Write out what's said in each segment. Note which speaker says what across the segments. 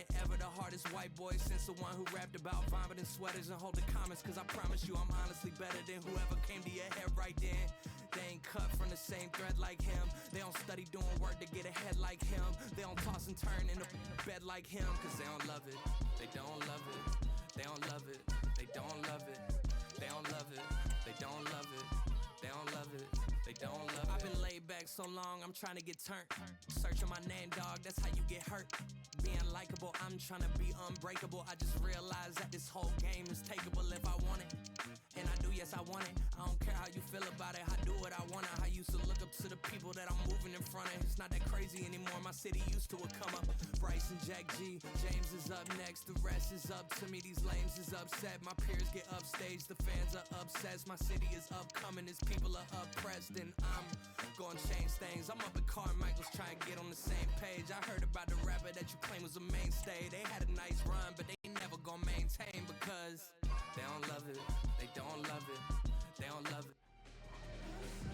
Speaker 1: it ever, the hardest white boy since the one who rapped about vomiting sweaters and holding comments. Cause I promise you I'm honestly better than whoever came to your head right then. They ain't cut from the same thread like him. They don't study doing work to get ahead like him. They don't toss and turn in the bed like him. Cause they don't love it, they don't love it. They don't love it, they don't love it. They don't love it, they don't love it. They don't love it, they don't love it. I've been laid back so long, I'm trying to get turned. Searching my name, dog, that's how you get hurt. Being likable, I'm trying to be unbreakable. I just realized that this whole game is takeable if I want it. And I do, yes, I want it. I don't care how you feel about it, I do what I want it. I used to look up to the people that I'm moving in front of. It's not that crazy anymore, my city used to it come up. Bryce and Jack G, James is up next. The rest is up to me, these lames is upset. My peers get upstaged, the fans are obsessed. My city is upcoming, its people are oppressed. And I'm gonna change things. I'm up at Carmichael's trying to get on the same page. I heard about the rapper that you claim was a mainstay. They had a nice run, but they never gonna maintain because they don't love it, they don't love it, they don't love it.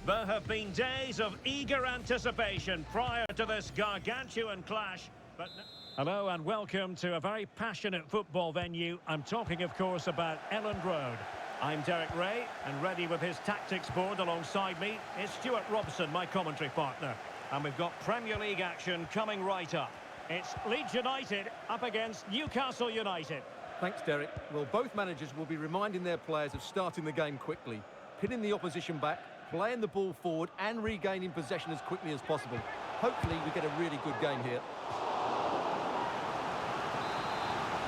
Speaker 2: There have been days of eager anticipation prior to this gargantuan clash, but... Hello and welcome to a very passionate football venue. I'm talking, of course, about Elland Road. I'm Derek Ray, and ready with his tactics board alongside me is Stuart Robson, my commentary partner. And we've got Premier League action coming right up. It's Leeds United up against Newcastle United.
Speaker 3: Thanks, Derek. Well, both managers will be reminding their players of starting the game quickly, pinning the opposition back, playing the ball forward and regaining possession as quickly as possible. Hopefully we get a really good game here.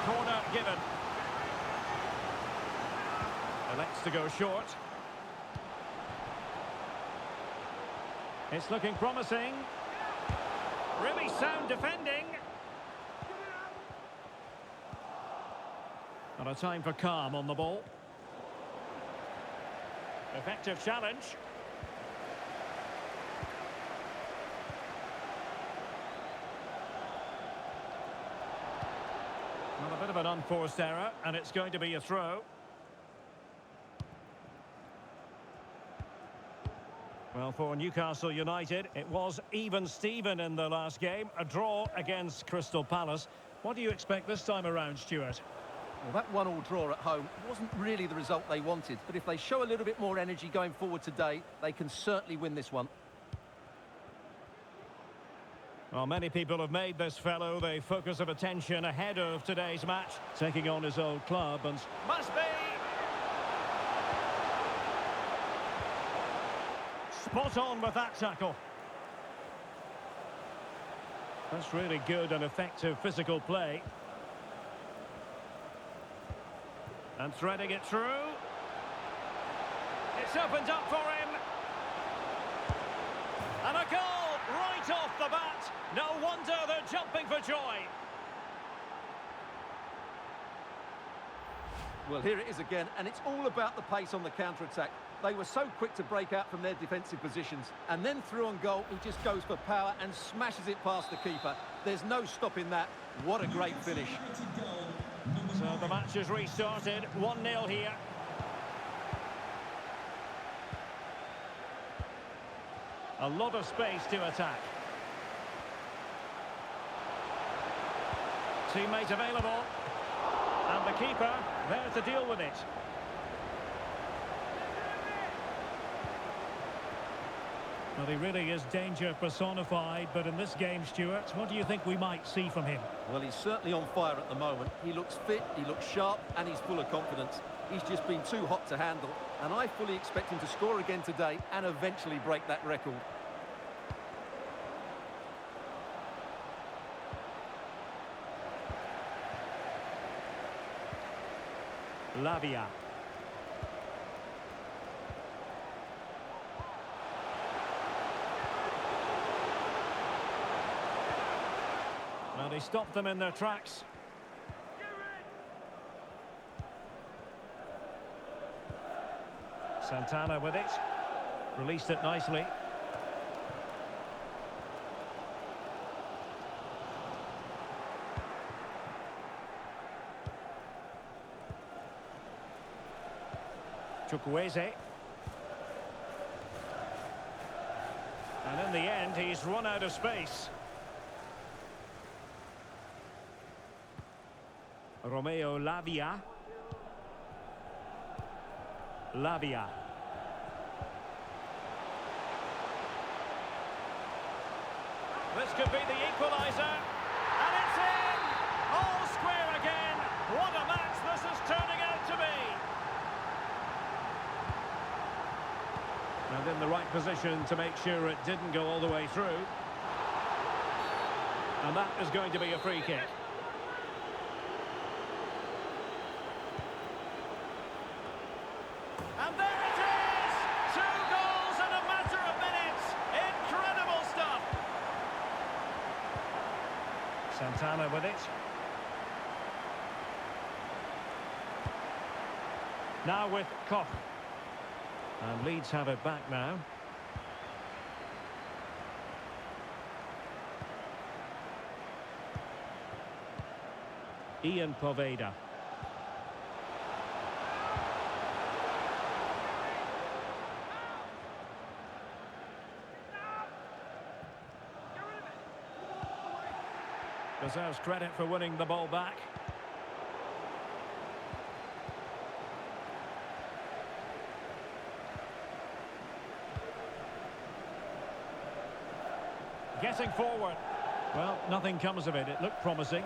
Speaker 2: Corner given. Elects to go short. It's looking promising. Really sound defending. And a time for calm on the ball. Effective challenge. Well, a bit of an unforced error, and it's going to be a throw. Well, for Newcastle United, it was even-steven in the last game. A draw against Crystal Palace. What do you expect this time around, Stuart?
Speaker 3: Well, that 1-1 draw at home wasn't really the result they wanted, but if they show a little bit more energy going forward today, they can certainly win this one.
Speaker 2: Well, many people have made this fellow the focus of attention ahead of today's match, taking on his old club, and must be! Spot on with that tackle. That's really good and effective physical play. And threading it through. It's opened up for him. And a goal right off the bat. No wonder they're jumping for joy.
Speaker 3: Well, here it is again, and it's all about the pace on the counter-attack. They were so quick to break out from their defensive positions. And then through on goal, he just goes for power and smashes it past the keeper. There's no stopping that. What a great finish.
Speaker 2: So the match has restarted. 1-0 here. A lot of space to attack. Teammate available. And the keeper there to deal with it. Well, he really is danger personified, but in this game, Stuart, what do you think we might see from him?
Speaker 3: Well, he's certainly on fire at the moment. He looks fit, he looks sharp, and he's full of confidence. He's just been too hot to handle, and I fully expect him to score again today and eventually break that record.
Speaker 2: Lavia. Well, he stopped them in their tracks. Santana with it. Released it nicely. Chukwueze. And in the end, he's run out of space. Romeo Lavia. Lavia. This could be the equaliser. And it's in! All square again. What a match this is turning out to be. And in the right position to make sure it didn't go all the way through. And that is going to be a free kick. And there it is! 2 goals in a matter of minutes. Incredible stuff. Santana with it. Now with Koch. And Leeds have it back now. Ian Poveda. Deserves credit for winning the ball back. Getting forward. Well, nothing comes of it. It looked promising.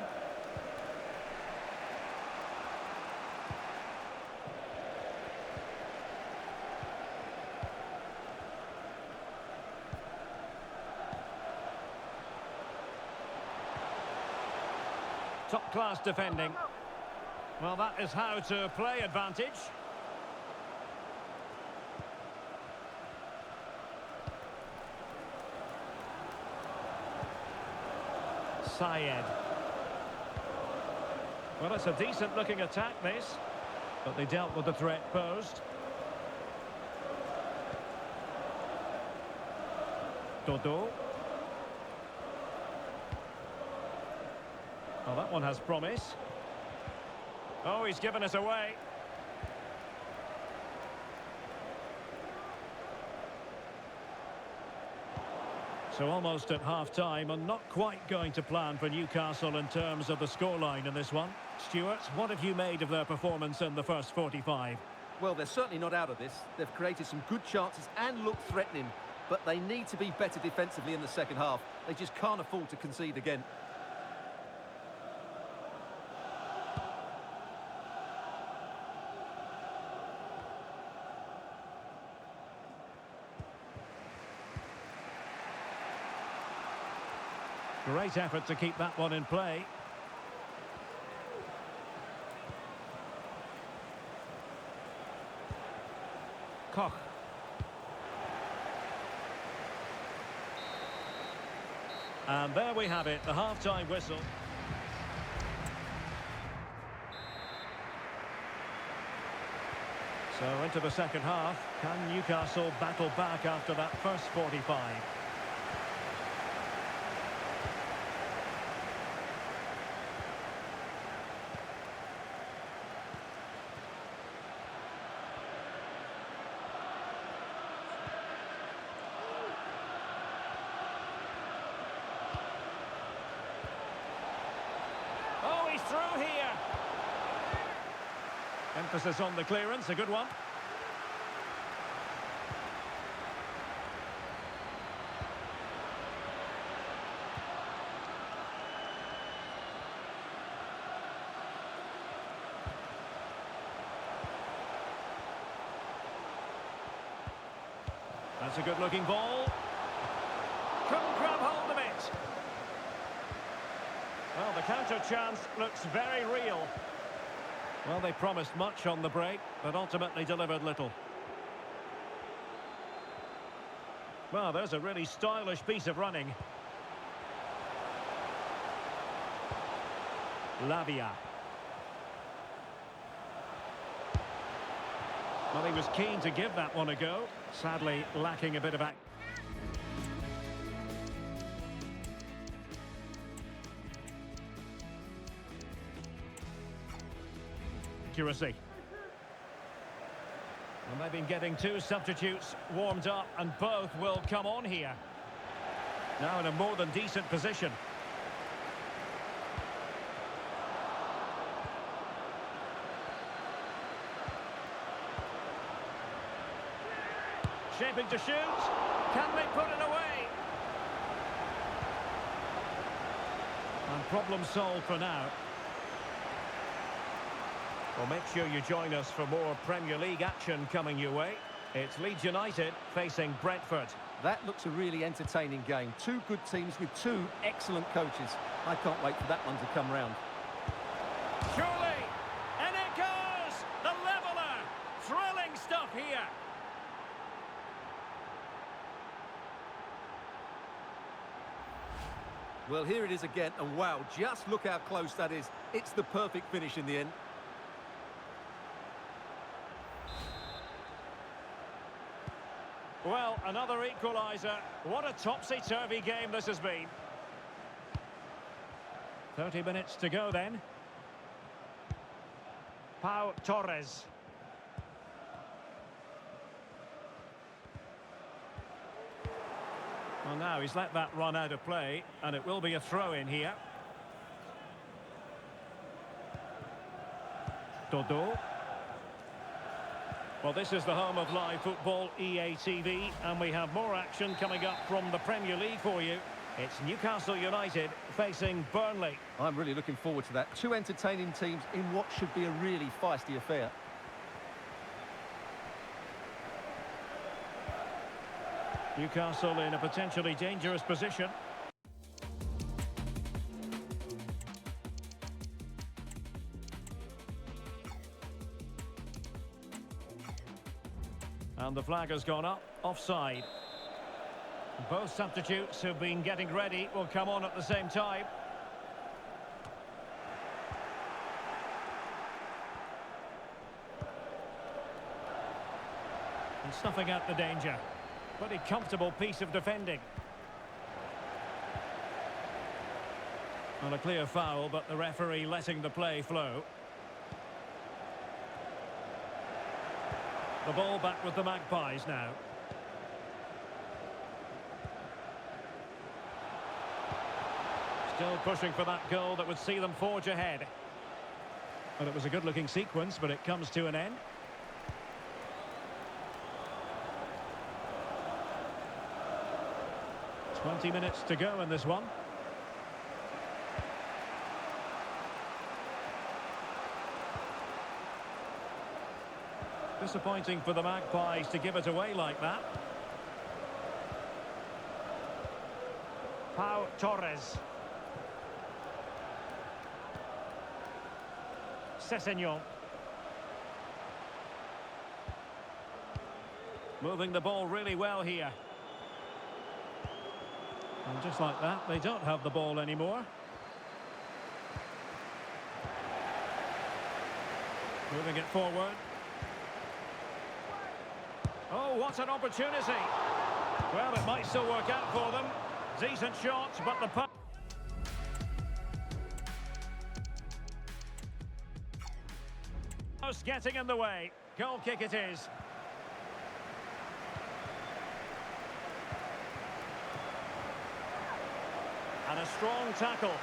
Speaker 2: Top-class defending. Well, that is how to play advantage. Syed. Well, it's a decent-looking attack, this. But they dealt with the threat posed. Dodo. Oh, that one has promise. Oh, he's given us away. So almost at half-time and not quite going to plan for Newcastle in terms of the scoreline in this one. Stuart, what have you made of their performance in the first 45?
Speaker 3: Well, they're certainly not out of this. They've created some good chances and look threatening, but they need to be better defensively in the second half. They just can't afford to concede again.
Speaker 2: Great effort to keep that one in play. Koch. And there we have it, the half-time whistle. So into the second half, can Newcastle battle back after that first 45? Through here. Emphasis on the clearance, a good one. That's a good-looking ball. Couldn't grab hold of it. Well, the counter chance looks very real. Well, they promised much on the break, but ultimately delivered little. Well, there's a really stylish piece of running. Lavia. Well, he was keen to give that one a go. Sadly, lacking a bit of accuracy. And they've been getting 2 substitutes warmed up, and both will come on here. Now in a more than decent position. Shaping to shoot. Can they put it away? And problem solved for now. Well, make sure you join us for more Premier League action coming your way. It's Leeds United facing Brentford.
Speaker 3: That looks a really entertaining game. Two good teams with two excellent coaches. I can't wait for that one to come round.
Speaker 2: Surely! And it goes! The leveller! Thrilling stuff here.
Speaker 3: Well, here it is again, and wow, just look how close that is. It's the perfect finish in the end.
Speaker 2: Well, another equaliser. What a topsy-turvy game this has been. 30 minutes to go then. Pau Torres. Well, now he's let that run out of play, and it will be a throw-in here. Dodo. Well, this is the home of live football, EA TV, and we have more action coming up from the Premier League for you. It's Newcastle United facing Burnley.
Speaker 3: I'm really looking forward to that. Two entertaining teams in what should be a really feisty affair.
Speaker 2: Newcastle in a potentially dangerous position. And the flag has gone up, offside. Both substitutes who've been getting ready will come on at the same time. And snuffing out the danger. Pretty comfortable piece of defending. Well, a clear foul, but the referee letting the play flow. The ball back with the Magpies now. Still pushing for that goal that would see them forge ahead. Well, it was a good-looking sequence, but it comes to an end. Twenty minutes to go in this one. Disappointing for the Magpies to give it away like that. Pau Torres. Sessegnon. Moving the ball really well here. And just like that, they don't have the ball anymore. Moving it forward. Oh, what an opportunity. Well, it might still work out for them. Decent shot, but the puck. Getting in the way. Goal kick it is. And a strong tackle.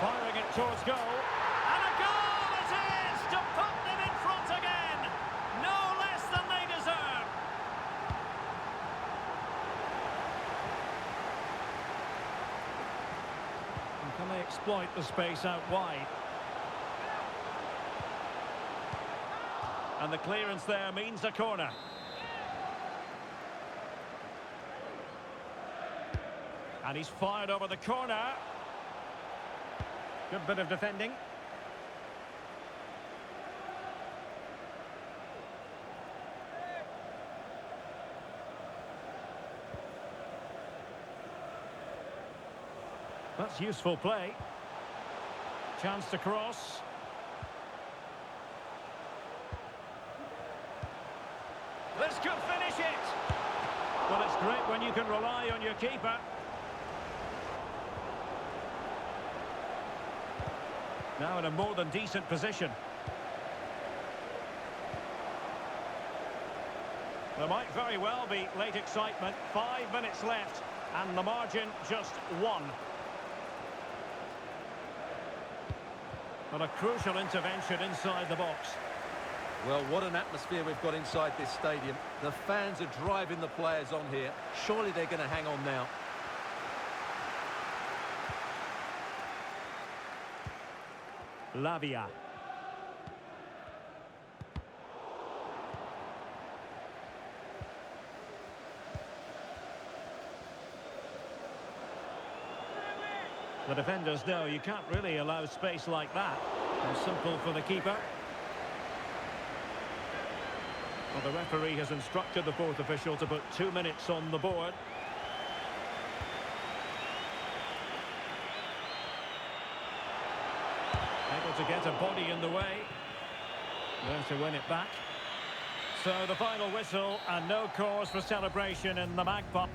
Speaker 2: Firing it towards goal. And a goal it is to put them in front again. No less than they deserve. And can they exploit the space out wide? And the clearance there means a corner. And he's fired over the corner. Good bit of defending. That's useful play. Chance to cross. This could finish it. Well, it's great when you can rely on your keeper. Now in a more than decent position. There might very well be late excitement. 5 minutes left and the margin just 1. But a crucial intervention inside the box.
Speaker 3: Well, what an atmosphere we've got inside this stadium. The fans are driving the players on here. Surely they're going to hang on now.
Speaker 2: Lavia. The defenders know you can't really allow space like that. And simple for the keeper. Well, the referee has instructed the fourth official to put 2 minutes on the board. Able to get a body in the way. There to win it back. So the final whistle and no cause for celebration in the Magpie.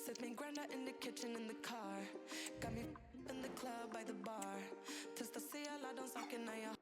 Speaker 4: Sipping grana in the kitchen in the car. Got me in the club by the bar. Tills jag ser alla de sakerna jag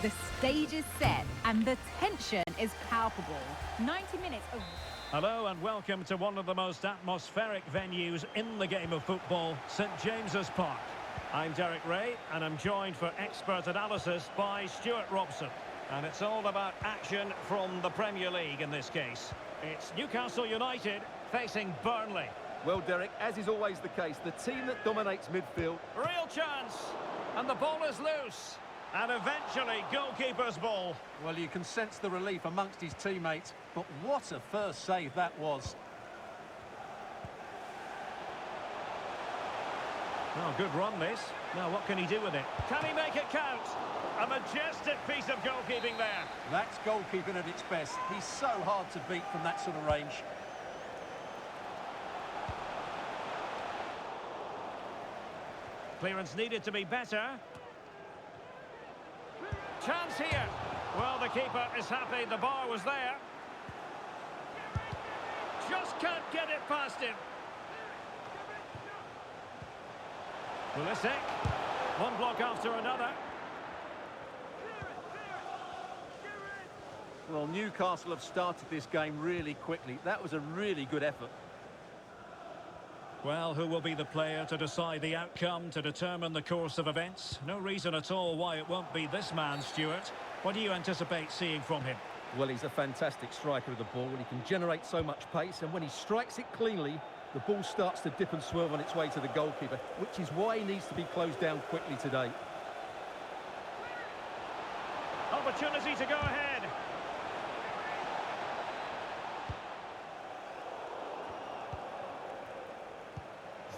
Speaker 5: The stage is set and the tension is palpable. 90 minutes of...
Speaker 2: Hello and welcome to one of the most atmospheric venues in the game of football, St James's Park. I'm Derek Ray and I'm joined for expert analysis by Stuart Robson. And it's all about action from the Premier League in this case. It's Newcastle United facing Burnley.
Speaker 3: Well, Derek, as is always the case, the team that dominates midfield...
Speaker 2: Real chance! And the ball is loose. And eventually, goalkeeper's ball.
Speaker 3: Well, you can sense the relief amongst his teammates, but what a first save that was.
Speaker 2: Oh, good run this. Now, what can he do with it? Can he make it count? A majestic piece of goalkeeping there.
Speaker 3: That's goalkeeping at its best. He's so hard to beat from that sort of range.
Speaker 2: Clearance needed to be better. Chance here. Well, the keeper is happy the bar was there. Just can't get it past him. Pulisic. One block after another.
Speaker 3: Well, Newcastle have started this game really quickly. That was a really good effort.
Speaker 2: Well, who will be the player to decide the outcome, to determine the course of events? No reason at all why it won't be this man, Stuart. What do you anticipate seeing from him?
Speaker 3: Well, he's a fantastic striker of the ball. He can generate so much pace, and when he strikes it cleanly, the ball starts to dip and swerve on its way to the goalkeeper, which is why he needs to be closed down quickly today.
Speaker 2: Opportunity to go ahead.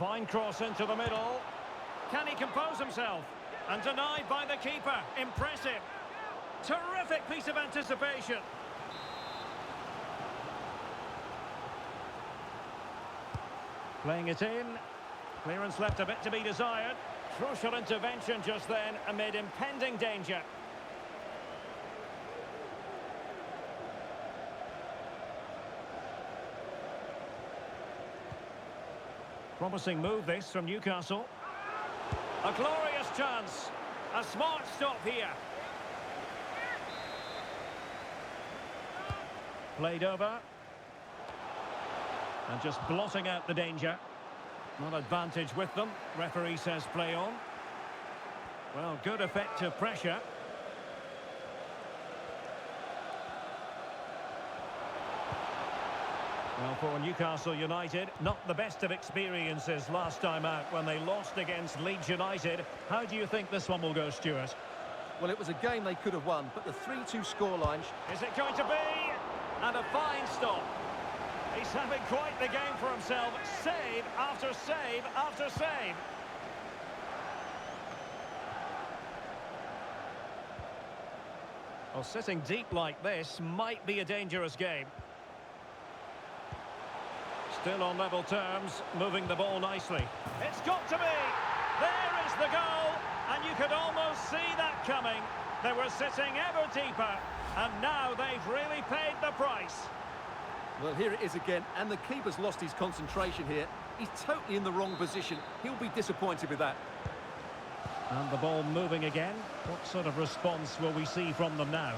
Speaker 2: Fine cross into the middle. Can he compose himself? And denied by the keeper. Impressive. Terrific piece of anticipation. Playing it in. Clearance left a bit to be desired. Crucial intervention just then amid impending danger. Promising move this from Newcastle. A glorious chance. A smart stop here. Played over. And just blotting out the danger. Not advantage with them. Referee says play on. Well, good effective pressure. Well, for Newcastle United, not the best of experiences last time out when they lost against Leeds United. How do you think this one will go, Stuart?
Speaker 3: Well, it was a game they could have won, but the 3-2 scoreline...
Speaker 2: Is it going to be? And a fine stop. He's having quite the game for himself. Save after save after save. Well, sitting deep like this might be a dangerous game. Still on level terms, moving the ball nicely. It's got to be! There is the goal! And you could almost see that coming. They were sitting ever deeper, and now they've really paid the price.
Speaker 3: Well, here it is again, and the keeper's lost his concentration here. He's totally in the wrong position. He'll be disappointed with that.
Speaker 2: And the ball moving again. What sort of response will we see from them now?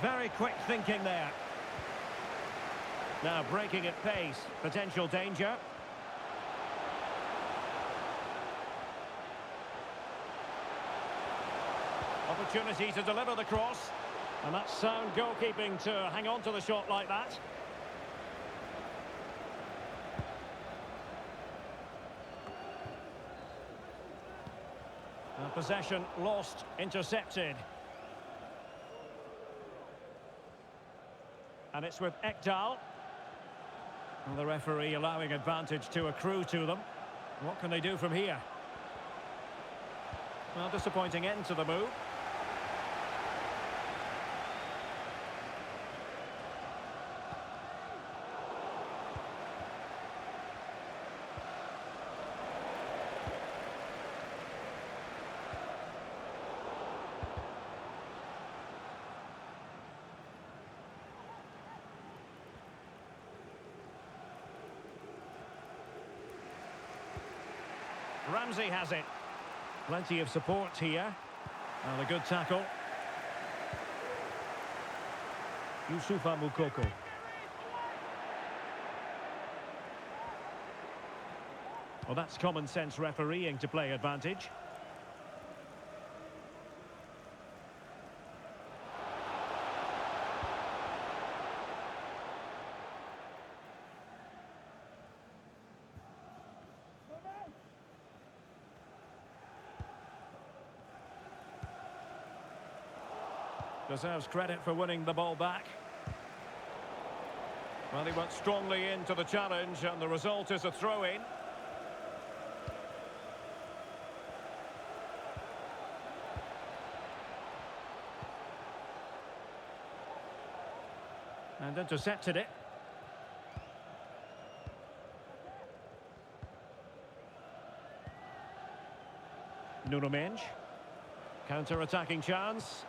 Speaker 2: Very quick thinking there. Now breaking at pace. Potential danger. Opportunity to deliver the cross. And that's sound goalkeeping to hang on to the shot like that. And possession lost, intercepted. And it's with Ekdal. And the referee allowing advantage to accrue to them. What can they do from here? Well, disappointing end to the move. Ramsey has it. Plenty of support here. And a good tackle. Youssoufa Moukoko. Well, that's common sense refereeing to play advantage. Deserves credit for winning the ball back. Well, he went strongly into the challenge, and the result is a throw-in. And intercepted it. Nuno Mendes. Counter-attacking chance.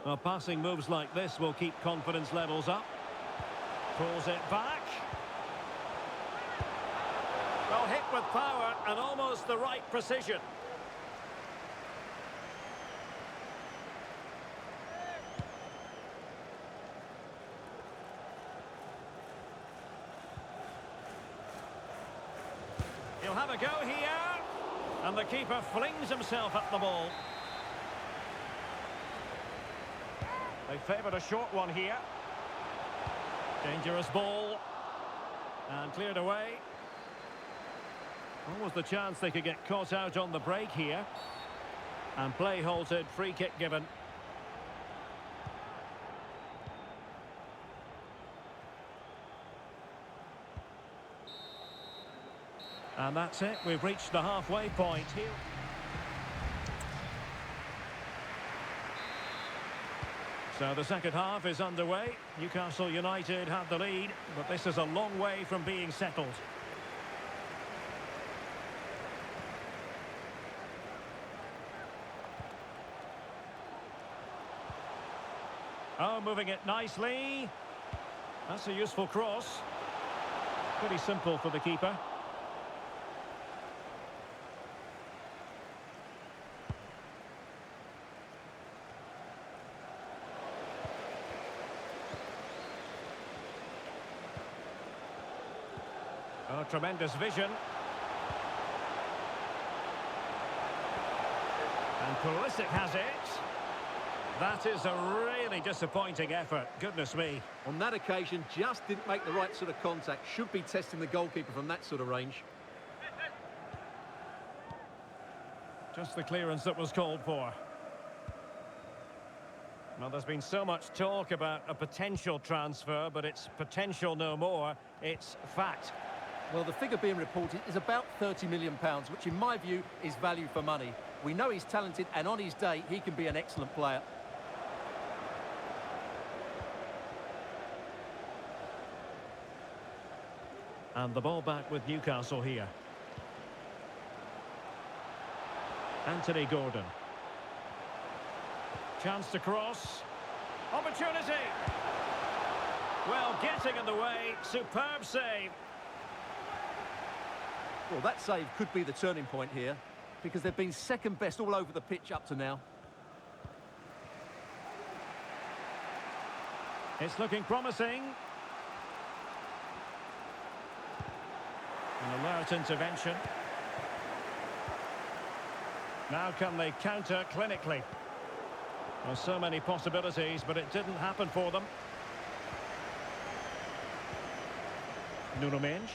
Speaker 2: Well, passing moves like this will keep confidence levels up. Pulls it back. Well, hit with power and almost the right precision. He'll have a go here. And the keeper flings himself at the ball. They favoured a short one here. Dangerous ball. And cleared away. What was the chance they could get caught out on the break here? And play halted, free kick given. And that's it, we've reached the halfway point here. So the second half is underway. Newcastle United had the lead, but this is a long way from being settled. Oh, moving it nicely. That's a useful cross. Pretty simple for the keeper. Oh, tremendous vision. And Pulisic has it. That is a really disappointing effort. Goodness me.
Speaker 3: On that occasion, just didn't make the right sort of contact. Should be testing the goalkeeper from that sort of range.
Speaker 2: Just the clearance that was called for. Well, there's been so much talk about a potential transfer, but it's potential no more. It's fact.
Speaker 3: Well, the figure being reported is about £30 million, which in my view is value for money. We know he's talented, and on his day, he can be an excellent player.
Speaker 2: And the ball back with Newcastle here. Anthony Gordon. Chance to cross. Opportunity! Well, getting in the way. Superb save.
Speaker 3: Well, that save could be the turning point here, because they've been second best all over the pitch up to now.
Speaker 2: It's looking promising. An alert intervention. Now can they counter clinically? There's so many possibilities, but it didn't happen for them. Nuno Mendes.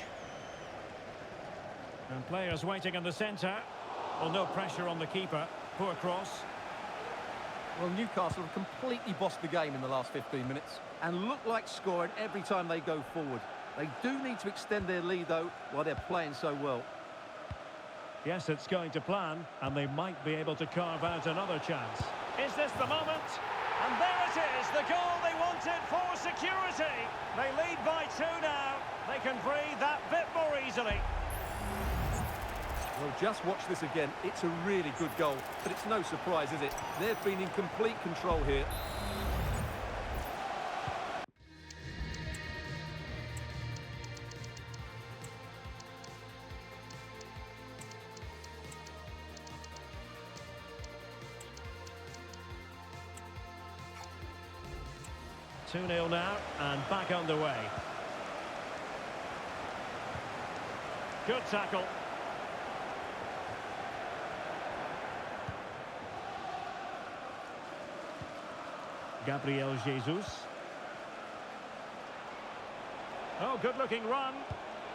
Speaker 2: And players waiting in the centre. Well, no pressure on the keeper. Poor cross.
Speaker 3: Well, Newcastle have completely bossed the game in the last 15 minutes and look like scoring every time they go forward. They do need to extend their lead, though, while they're playing so well.
Speaker 2: Yes, it's going to plan, and they might be able to carve out another chance. Is this the moment? And there it is, the goal they wanted for security. They lead by 2 now. They can breathe that bit more easily.
Speaker 3: Well, just watch this again. It's a really good goal, but it's no surprise, is it? They've been in complete control here.
Speaker 2: Two 2-0 now, and back underway. Good tackle. Gabriel Jesus. Oh, good-looking run.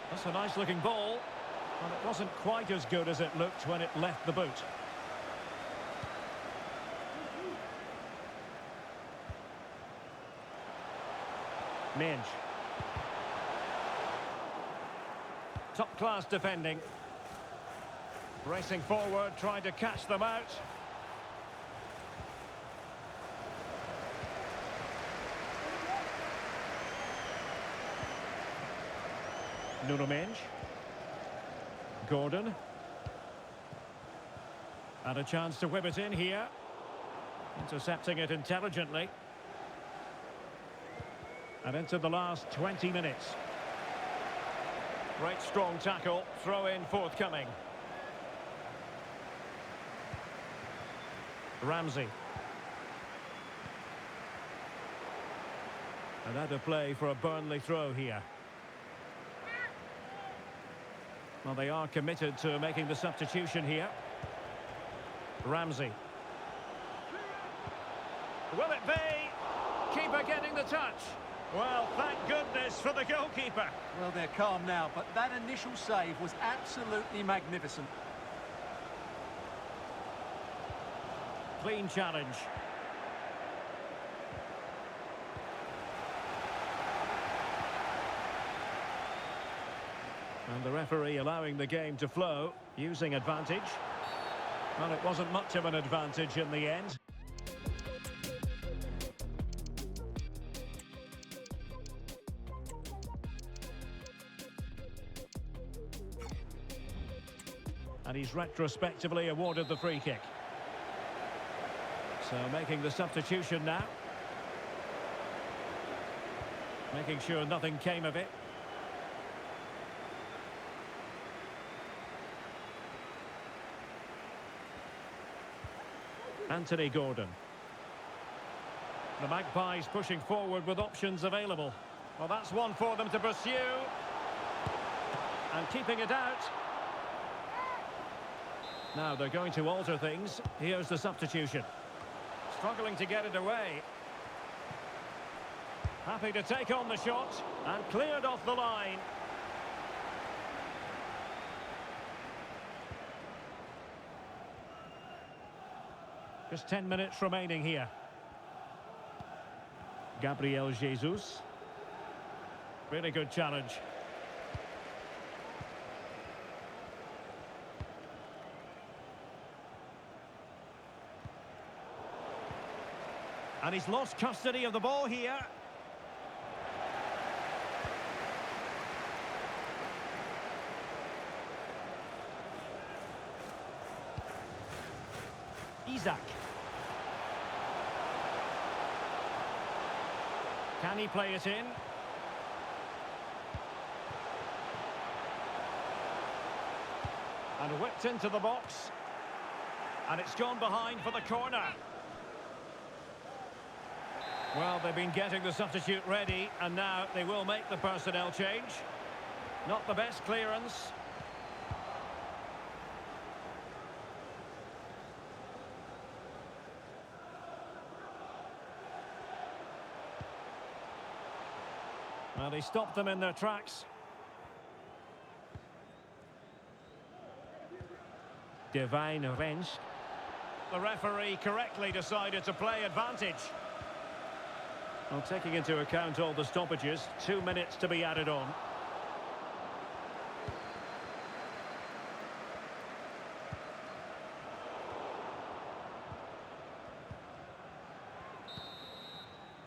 Speaker 2: That's a nice-looking ball. But it wasn't quite as good as it looked when it left the boot. Mendes. Top-class defending. Racing forward, trying to catch them out. Nuno Mendes. Gordon. And a chance to whip it in here. Intercepting it intelligently. And into the last 20 minutes. Great strong tackle. Throw in forthcoming. Ramsey. And out of play for a Burnley throw here. Well, they are committed to making the substitution here. Ramsey. Will it be? Keeper getting the touch. Well, thank goodness for the goalkeeper.
Speaker 3: Well, they're calm now, but that initial save was absolutely magnificent.
Speaker 2: Clean challenge. And the referee allowing the game to flow, using advantage. Well, it wasn't much of an advantage in the end. And he's retrospectively awarded the free kick. So making the substitution now. Making sure nothing came of it. Anthony Gordon. The Magpies pushing forward with options available. Well, that's one for them to pursue. And keeping it out. Now they're going to alter things. Here's the substitution. Struggling to get it away. Happy to take on the shot. And cleared off the line. Just 10 minutes remaining here. Gabriel Jesus. Really good challenge. And he's lost custody of the ball here. Isak. Can he play it in? And whipped into the box. And it's gone behind for the corner. Well, they've been getting the substitute ready, and now they will make the personnel change. Not the best clearance. Well, they stopped them in their tracks. Divine Rensch. The referee correctly decided to play advantage. Well, taking into account all the stoppages, 2 minutes to be added on.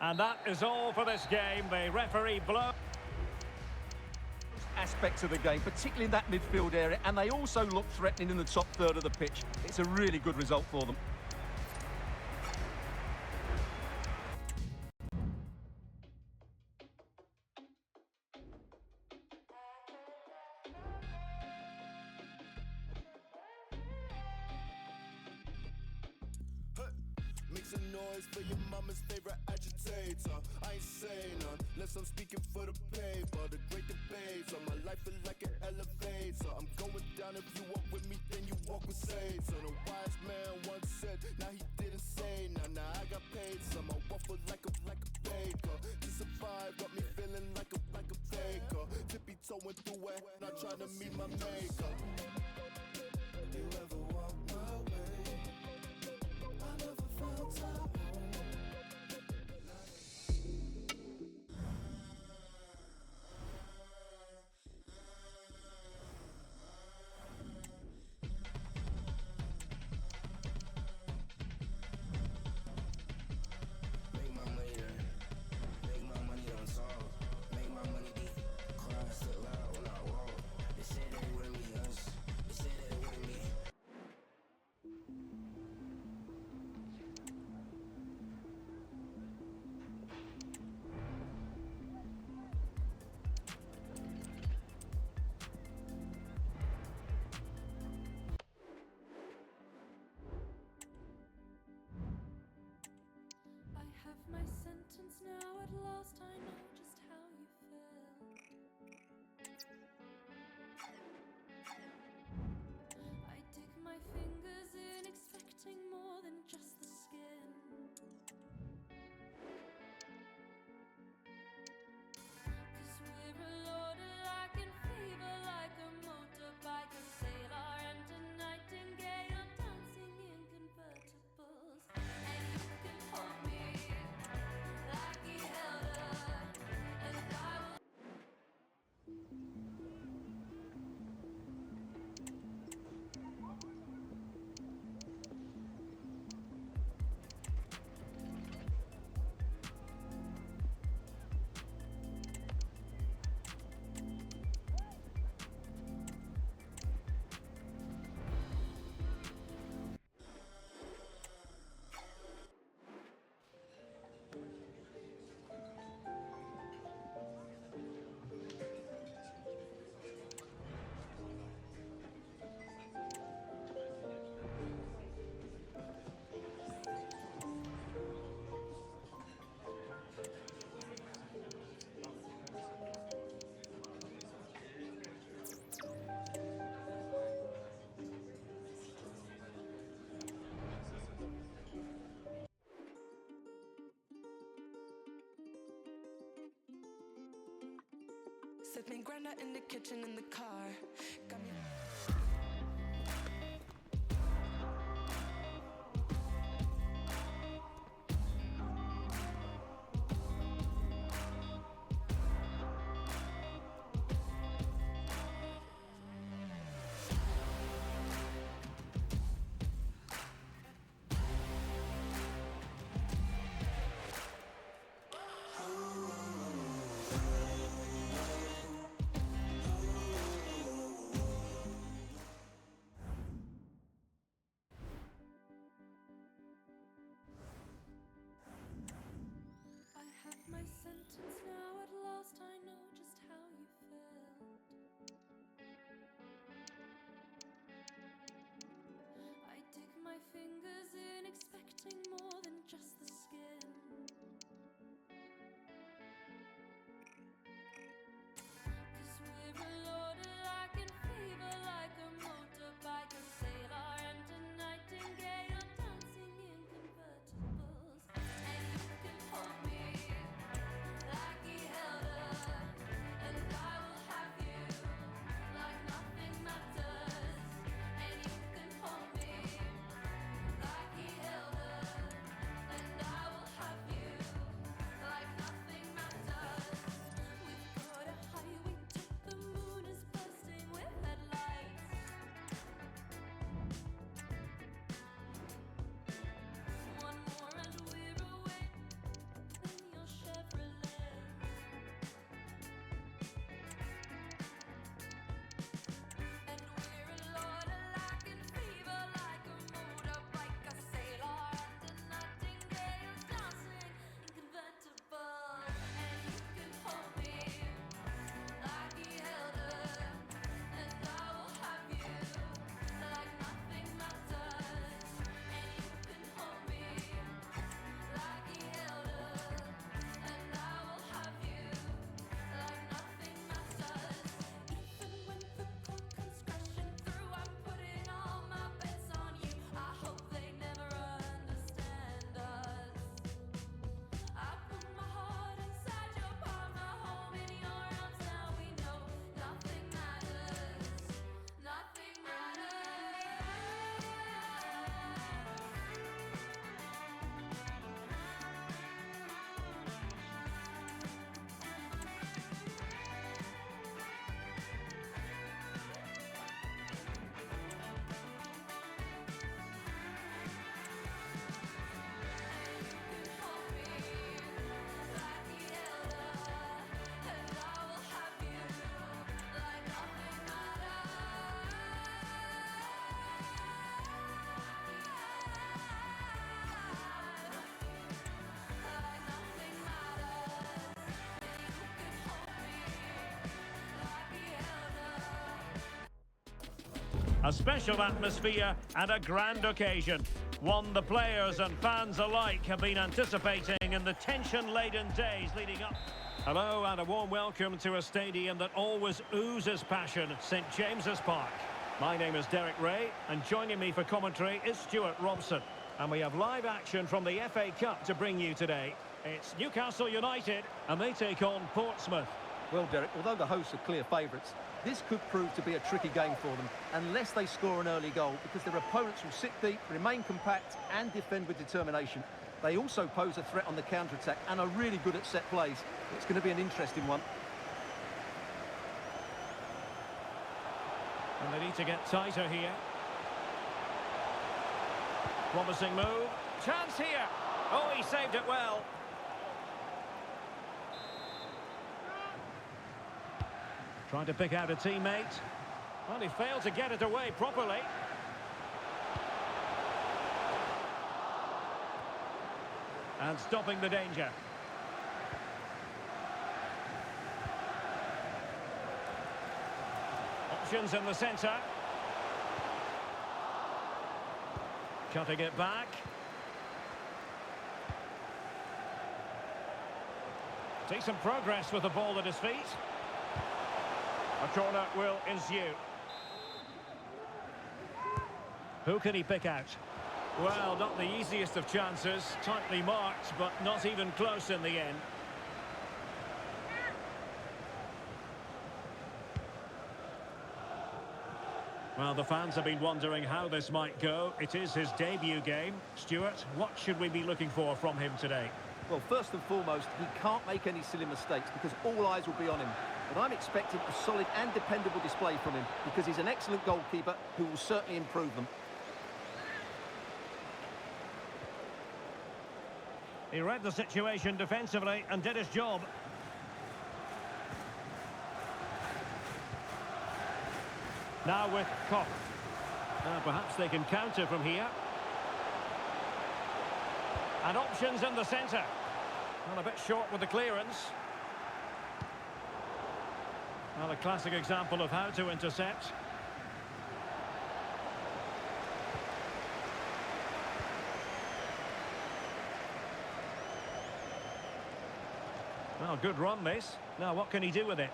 Speaker 2: And that is all for this game. The referee blows.
Speaker 3: Aspects of the game, particularly in that midfield area, and they also look threatening in the top third of the pitch. It's a really good result for them.
Speaker 6: Make some noise for your mama's favorite agitator. I ain't saying none, unless I'm speaking for the paper. The great debate on my life is like an elevator. I'm going down, if you walk with me, then you walk with Satan. A wise man once said, now he didn't say none. Now I got paid some, I waffle like a baker. To survive, got me feeling like a baker. Tippy toeing through it, not trying to meet my maker. You ever walk my way? I never felt time.
Speaker 4: Set me grinder in the kitchen, in the car. Got me.
Speaker 7: I have my sentence now, at last I know just how you felt. I dig my fingers in, expecting more than just the skin. 'Cause we're a loader like in fever, like a motorbike, a sailor and a nightingale, dancing in convertibles. And you can hold me like he held her, and I will have you like nothing matters. And you can hold me like he held her, and I will have you like nothing matters. We've got a highway to the moon is bursting with headlights. One more and we're away in your Chevrolet. And we're a loader like in fever, like a motorbike, a sailor and a nightingale, dancing in convertibles. And you can hold me like he held her, and I will have you like nothing matters. And you can hold me like he held her, and I will have you like nothing matters. Even when the clock comes crashing through, I'm putting all my bets on you. I hope they never understand us. I put my heart inside your palm, a home in your arms. Now we know nothing matters. Nothing matters.
Speaker 2: A special atmosphere and a grand occasion. One the players and fans alike have been anticipating in the tension-laden days leading up. Hello and a warm welcome to a stadium that always oozes passion, St James's Park. My name is Derek Ray, and joining me for commentary is Stuart Robson. And we have live action from the FA Cup to bring you today. It's Newcastle United, and they take on Portsmouth.
Speaker 3: Well, Derek, although the hosts are clear favourites, this could prove to be a tricky game for them unless they score an early goal, because their opponents will sit deep, remain compact and defend with determination. They also pose a threat on the counter-attack and are really good at set plays. It's going to be an interesting one.
Speaker 2: And they need to get tighter here. Promising move. Chance here. Oh, he saved it well. Trying to pick out a teammate. Well, he failed to get it away properly. And stopping the danger. Options in the centre. Cutting it back. Decent progress with the ball at his feet. A corner will ensue. Who can he pick out? Well, not the easiest of chances. Tightly marked, but not even close in the end. Well, the fans have been wondering how this might go. It is his debut game. Stuart, what should we be looking for from him today?
Speaker 3: Well, first and foremost, he can't make any silly mistakes because all eyes will be on him. But I'm expecting a solid and dependable display from him because he's an excellent goalkeeper who will certainly improve them.
Speaker 2: He read the situation defensively and did his job. Now with Koch. Perhaps they can counter from here. And options in the centre. Well, a bit short with the clearance. Well, a classic example of how to intercept. Well, good run this. Now, what can he do with it?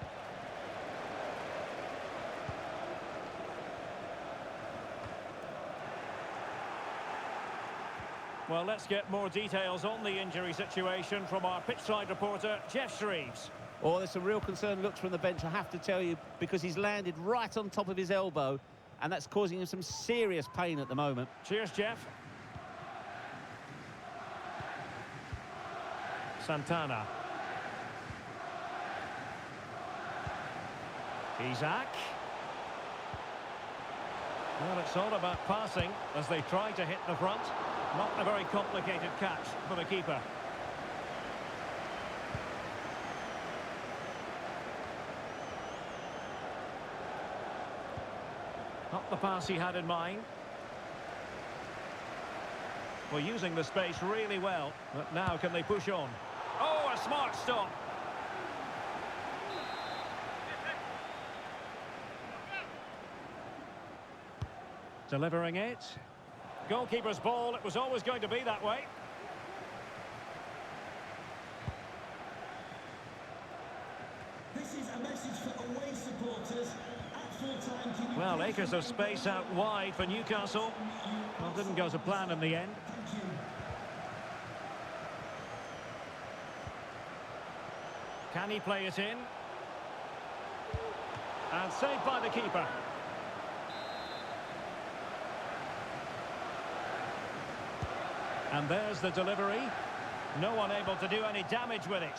Speaker 2: Well, let's get more details on the injury situation from our pitchside reporter, Jeff Shreves.
Speaker 8: Oh, there's some real concerned looks from the bench, I have to tell you, because he's landed right on top of his elbow, and that's causing him some serious pain at the moment.
Speaker 2: Cheers, Jeff. Santana. Isak. Well, it's all about passing as they try to hit the front. Not a very complicated catch for the keeper. Not the pass he had in mind. Well, using the space really well. But now can they push on? Oh, a smart stop. Delivering it. Goalkeeper's ball, it was always going to be that way.
Speaker 9: This is a message for away supporters. At full time, keep
Speaker 2: well, acres of space out wide for Newcastle. Well, didn't go to plan in the end.
Speaker 9: Thank you.
Speaker 2: Can he play it in? And saved by the keeper. And there's the delivery. No one able to do any damage with it.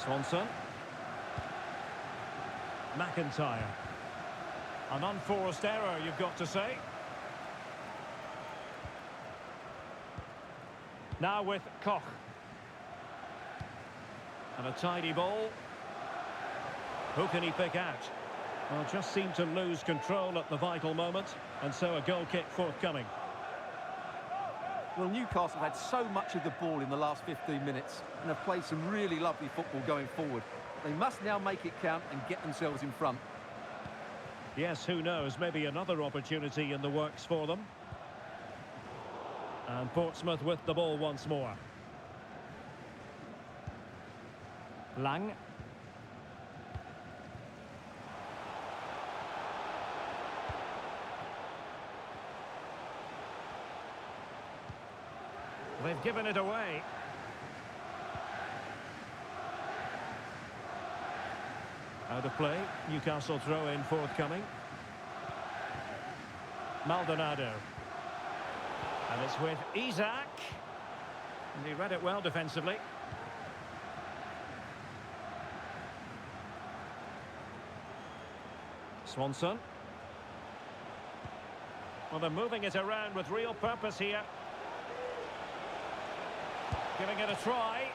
Speaker 2: Swanson. McIntyre. An unforced error, you've got to say. Now with Koch. And a tidy ball. Who can he pick out? Well, just seemed to lose control at the vital moment, and so a goal kick forthcoming.
Speaker 3: Well, Newcastle had so much of the ball in the last 15 minutes and have played some really lovely football going forward. They must now make it count and get themselves in front.
Speaker 2: Yes, who knows, maybe another opportunity in the works for them. And Portsmouth with the ball once more. Lang. They've given it away. Out of play. Newcastle throw in forthcoming. Maldonado. And it's with Isak. And he read it well defensively. Swanson. Well, they're moving it around with real purpose here. Giving it a try.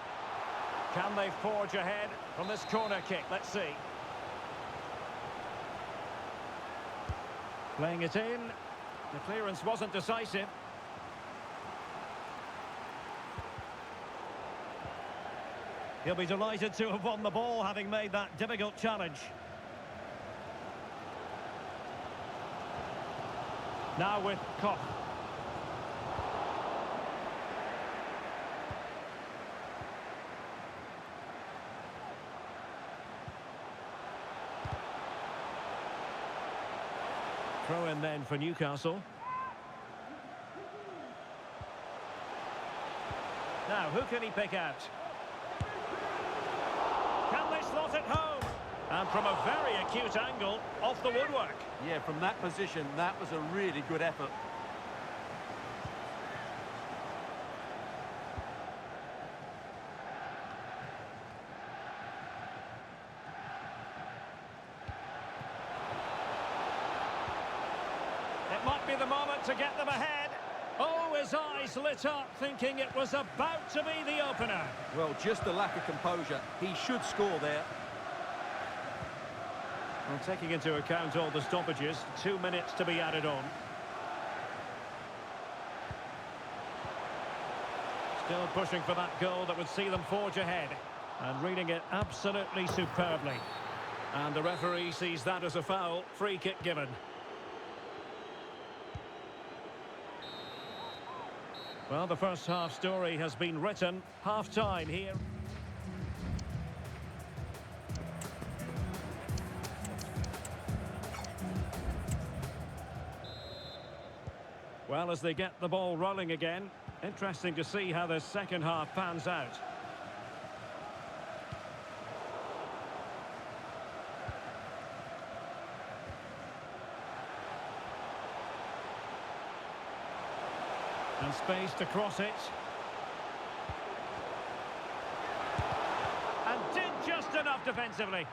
Speaker 2: Can they forge ahead from this corner kick? Let's see. Playing it in. The clearance wasn't decisive. He'll be delighted to have won the ball, having made that difficult challenge. Now with Koch. Throw in then for Newcastle. Now, who can he pick out? Can they slot it home? And from a very acute angle, off the woodwork.
Speaker 3: Yeah, from that position, that was a really good effort.
Speaker 2: It might be the moment to get them ahead. Oh, his eyes lit up, thinking it was about to be the opener.
Speaker 3: Well, just a lack of composure. He should score there.
Speaker 2: Well, taking into account all the stoppages, 2 minutes to be added on. Still pushing for that goal that would see them forge ahead. And reading it absolutely superbly. And the referee sees that as a foul. Free kick given. Well, the first half story has been written. Half-time here. Well, as they get the ball rolling again, interesting to see how the second half pans out. And space to cross it. And did just enough defensively.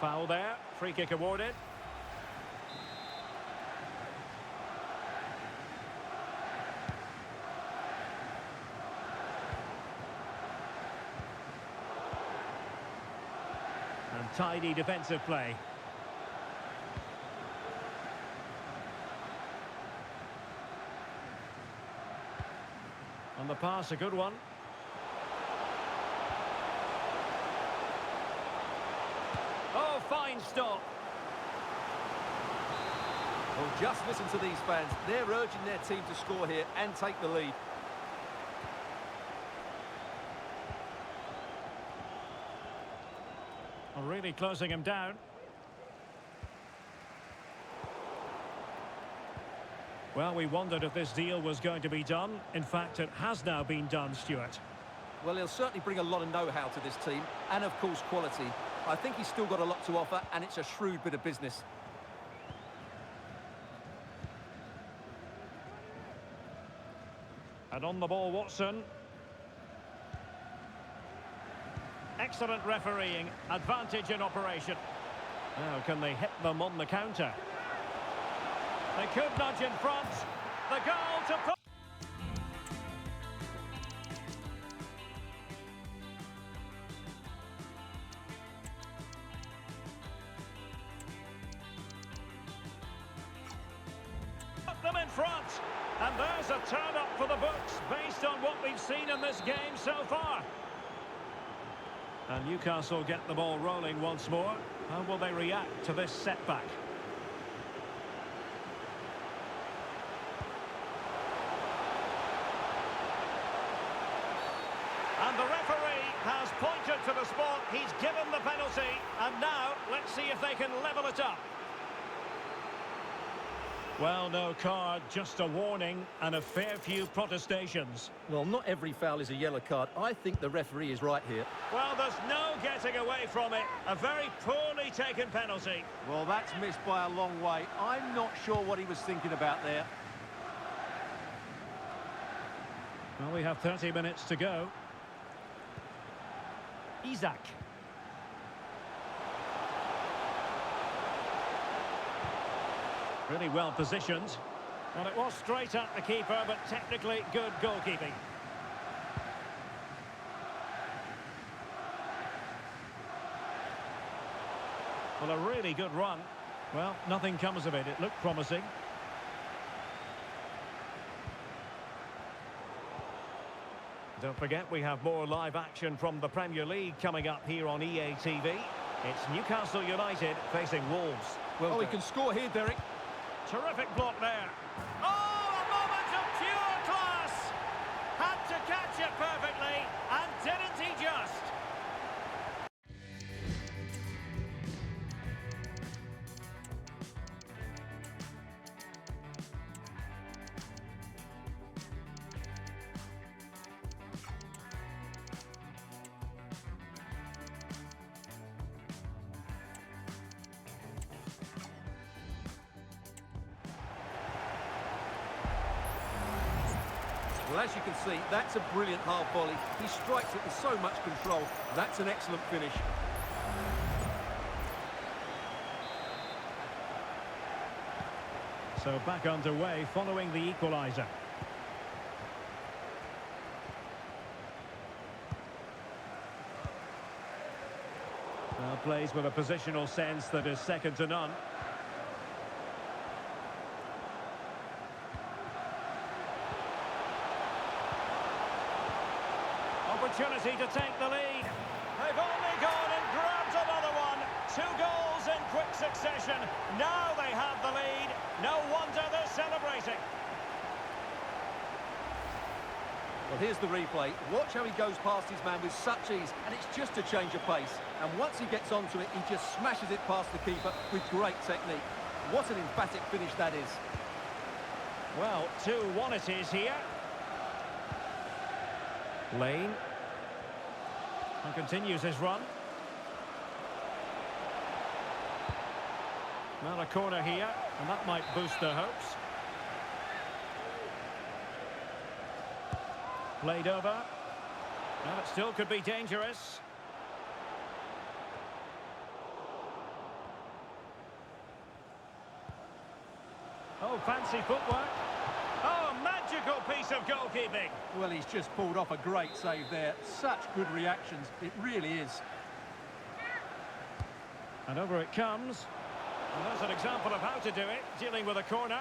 Speaker 2: Foul there. Free kick awarded. And tidy defensive play. On the pass, a good one. Oh, fine stop.
Speaker 3: Well, just listen to these fans. They're urging their team to score here and take the lead.
Speaker 2: Well, really closing him down. Well, we wondered if this deal was going to be done. In fact, it has now been done, Stuart.
Speaker 3: Well, he'll certainly bring a lot of know-how to this team, and of course quality. I think he's still got a lot to offer, and it's a shrewd bit of business.
Speaker 2: And on the ball, Watson. Excellent refereeing, advantage in operation. Now, can they hit them on the counter? They could nudge in front. The goal to put. Put them in front. And there's a turn up for the books based on what we've seen in this game so far. And Newcastle get the ball rolling once more. How will they react to this setback? And the referee has pointed to the spot. He's given the penalty. And now, let's see if they can level it up. Well, no card, just a warning and a fair few protestations.
Speaker 3: Well, not every foul is a yellow card. I think the referee is right here.
Speaker 2: Well, there's no getting away from it. A very poorly taken penalty.
Speaker 3: Well, that's missed by a long way. I'm not sure what he was thinking about there.
Speaker 2: Well, we have 30 minutes to go. Isak. Really well positioned. Well, it was straight at the keeper, but technically good goalkeeping. Well, a really good run. Well, nothing comes of it. It looked promising. Don't forget, we have more live action from the Premier League coming up here on EA TV. It's Newcastle United facing Wolves.
Speaker 3: Well, he can score here, Derek.
Speaker 2: Terrific block there. Oh, a moment of pure class! Had to catch it perfectly, and didn't he just?
Speaker 3: Well, as you can see, that's a brilliant half volley. He strikes it with so much control. That's an excellent finish.
Speaker 2: So back underway following the equaliser. Well, plays with a positional sense that is second to none. Opportunity to take the lead. They've only gone and grabbed another one. 2 goals in quick succession. Now they have the lead. No wonder they're celebrating.
Speaker 3: Well, here's the replay. Watch how he goes past his man with such ease, and it's just a change of pace. And once he gets onto it, he just smashes it past the keeper with great technique. What an emphatic finish that is.
Speaker 2: Well, 2-1 it is here. Lane. And continues his run. Well, a corner here, and that might boost their hopes. Played over. Well, it still could be dangerous. Oh, fancy footwork. Oh, magical piece of goalkeeping.
Speaker 3: Well, he's just pulled off a great save there. Such good reactions. It really is.
Speaker 2: And over it comes. And there's an example of how to do it, dealing with a corner.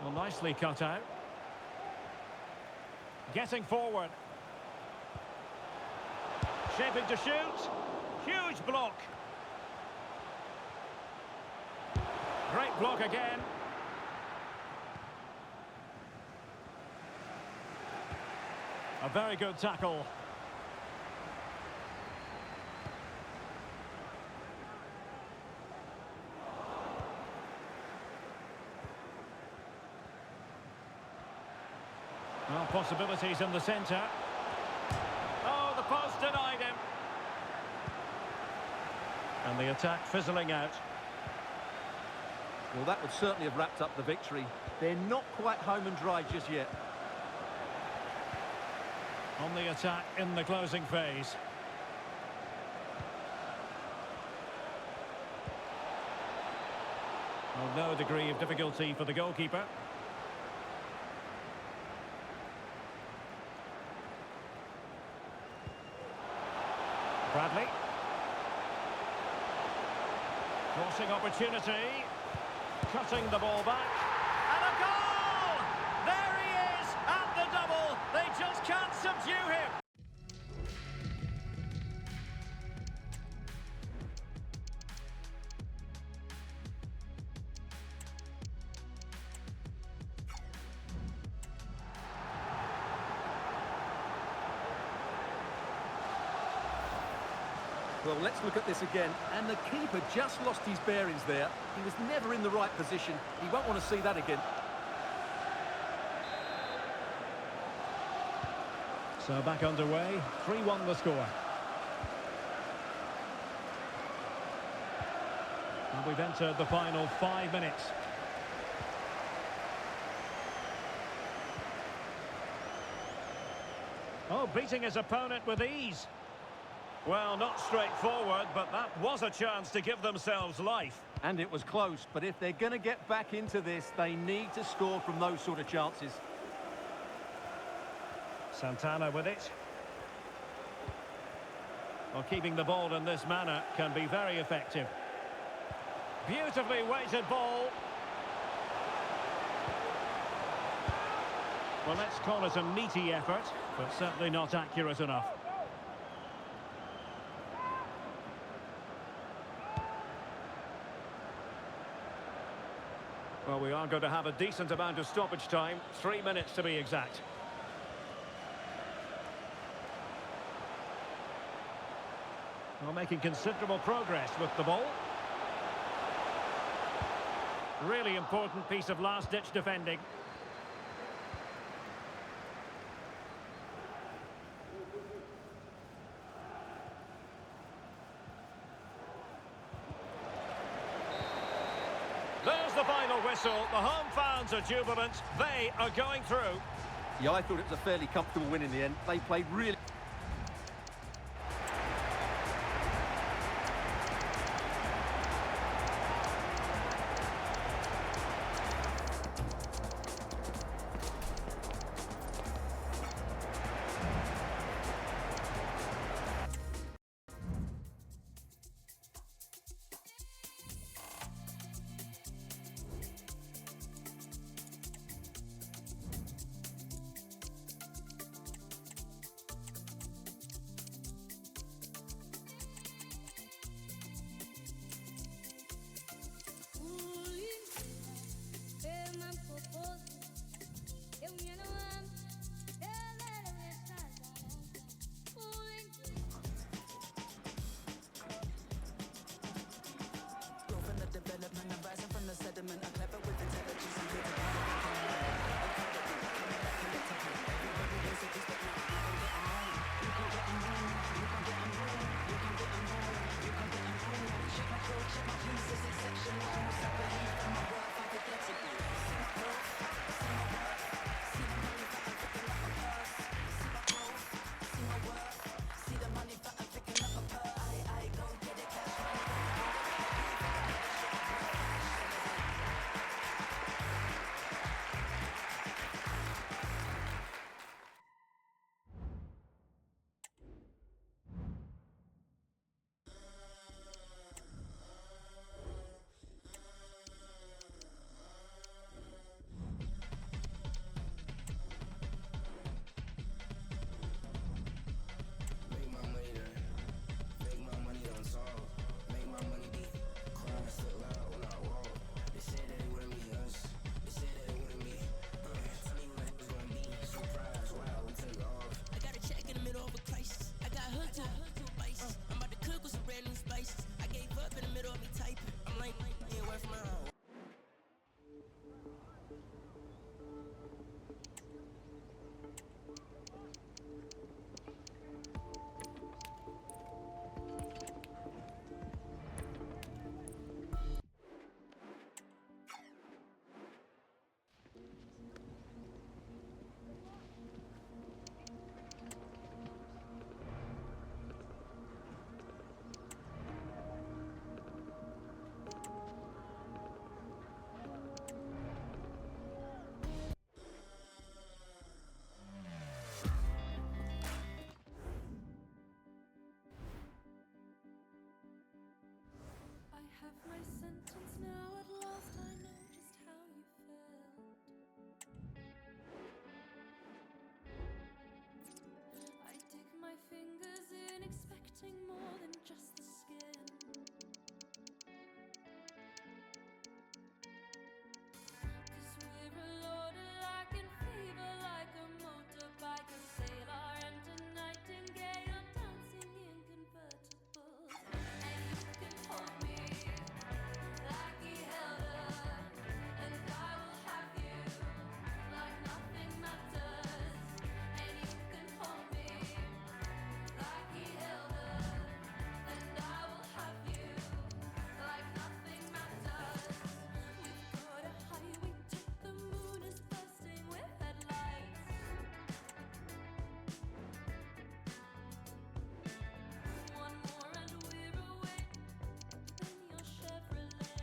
Speaker 2: Well, nicely cut out. Getting forward. Shaping to shoot. Huge block. Great block again. A very good tackle. Well, possibilities in the centre. Oh, the post denied him. And the attack fizzling out.
Speaker 3: Well, that would certainly have wrapped up the victory. They're not quite home and dry just yet.
Speaker 2: On the attack in the closing phase. Well, no degree of difficulty for the goalkeeper. Bradley. Crossing opportunity. Cutting the ball back. And a goal! There he is at the double. They just can't subdue him.
Speaker 3: Well, let's look at this again. And the keeper just lost his bearings there. He was never in the right position. He won't want to see that again.
Speaker 2: So back underway, 3-1 the score. And we've entered the final 5 minutes. Oh, beating his opponent with ease. Well, not straightforward, but that was a chance to give themselves life.
Speaker 3: And it was close, but if they're going to get back into this, they need to score from those sort of chances.
Speaker 2: Santana with it. Well, keeping the ball in this manner can be very effective. Beautifully weighted ball. Well, let's call it a meaty effort, but certainly not accurate enough. Well, we are going to have a decent amount of stoppage time, 3 minutes to be exact. Well, making considerable progress with the ball. Really important piece of last-ditch defending. whistle. The home fans are jubilant. They are going through.
Speaker 3: Yeah, I thought it was a fairly comfortable win in the end. They played really...
Speaker 7: Have my sentence now, at last I know just how you felt. I dig my fingers in, expecting more than just the skin. 'Cause we're a lot alike in fever, like a motorbike, a sailor and a nightingale, dancing in convertibles. And you can hold me like he held her, and I will have you like nothing matters. And you can hold me like he held her, and I will have you like nothing matters. We've got a highway to the moon is bursting with headlights. One more and we're away in your Chevrolet.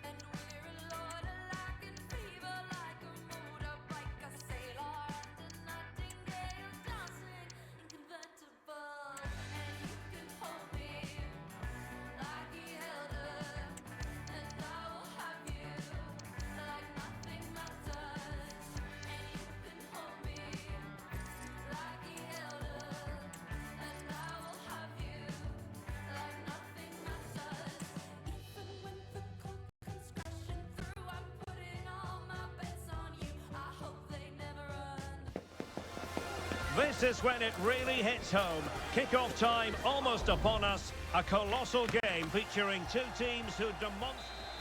Speaker 7: And we're a lot alike in fever, like a motorbike, a sailor and a nightingale, dancing in convertibles. And you can hold me like he held her, and I will have you like nothing matters. And you can hold me like he held her, and I will have you like nothing matters. Even when the clock comes crashing through, I'm putting all my bets on you. I hope they never run.
Speaker 2: This is when it really hits home. Kick-off time almost upon us. A colossal game featuring two teams who